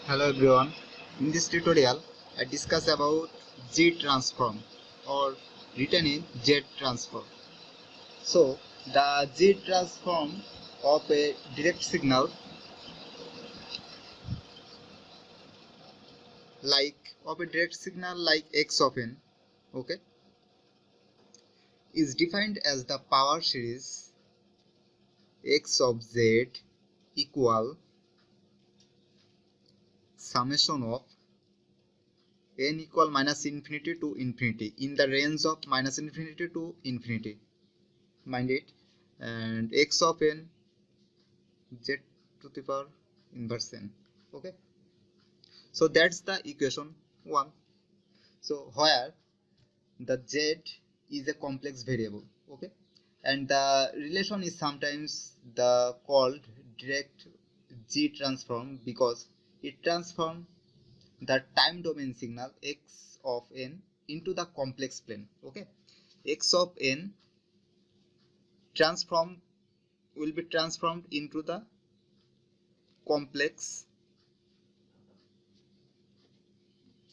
Hello everyone. In this tutorial, I discuss about Z transform or written in Z transform. So, the Z transform of a direct signal like x of n, okay, is defined as the power series x of z equal summation of n equal minus infinity to infinity in the range of minus infinity to infinity. Mind it, and x of n z to the power inverse n. Okay, so that's the equation 1. So where the z is a complex variable, okay, and the relation is sometimes the called direct Z transform because it transforms the time domain signal x of n into the complex plane. Okay, x of n transform will be transformed into the complex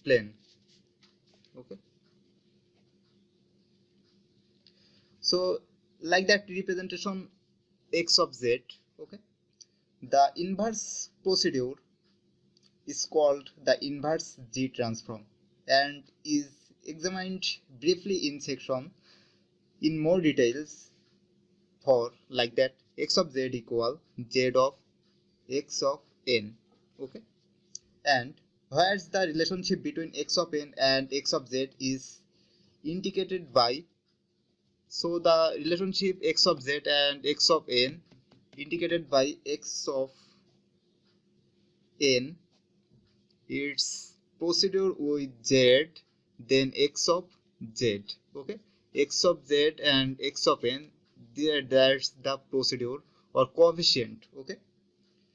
plane. Okay, so like that representation x of z, okay, the inverse procedure is called the inverse Z transform and is examined briefly in section in more details for like that x of z equal z of x of n. Okay, and whereas the relationship between x of n and x of z is indicated by, so the relationship x of z and x of n indicated by x of n, its procedure with z, then x of z. Okay, x of z and x of n, that's the procedure or coefficient. Okay,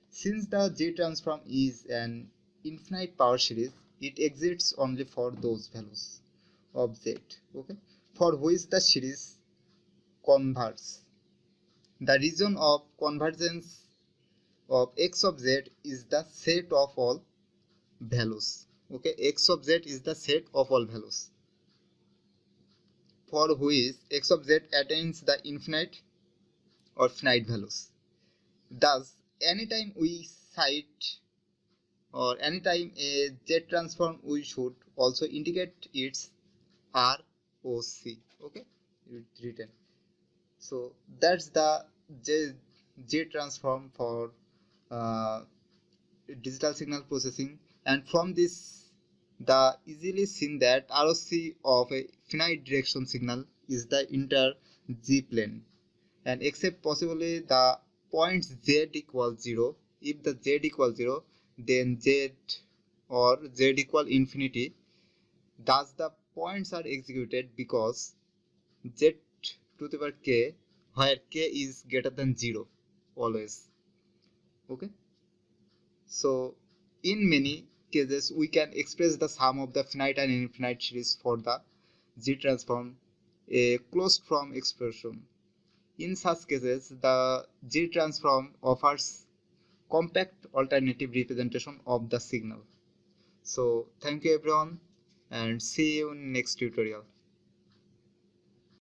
since the Z transform is an infinite power series, it exists only for those values of z, okay, for which the series converges. The region of convergence of x of z is the set of all values. Okay, x of z is the set of all values for which x of z attains the infinite or finite values. Thus, anytime we cite or anytime a z transform, we should also indicate its ROC. Okay, it's written. So that's the Z transform for uh, digital signal processing, and from this the easily seen that ROC of a finite direction signal is the inter Z plane, and except possibly the point z equals 0. If the z equals 0, then z or z equal infinity. Thus the points are executed because z to the power k, where k is greater than 0 always. Okay, so in many cases we can express the sum of the finite and infinite series for the Z transform, a closed form expression. In such cases, the Z transform offers compact alternative representation of the signal. So thank you everyone and see you in next tutorial.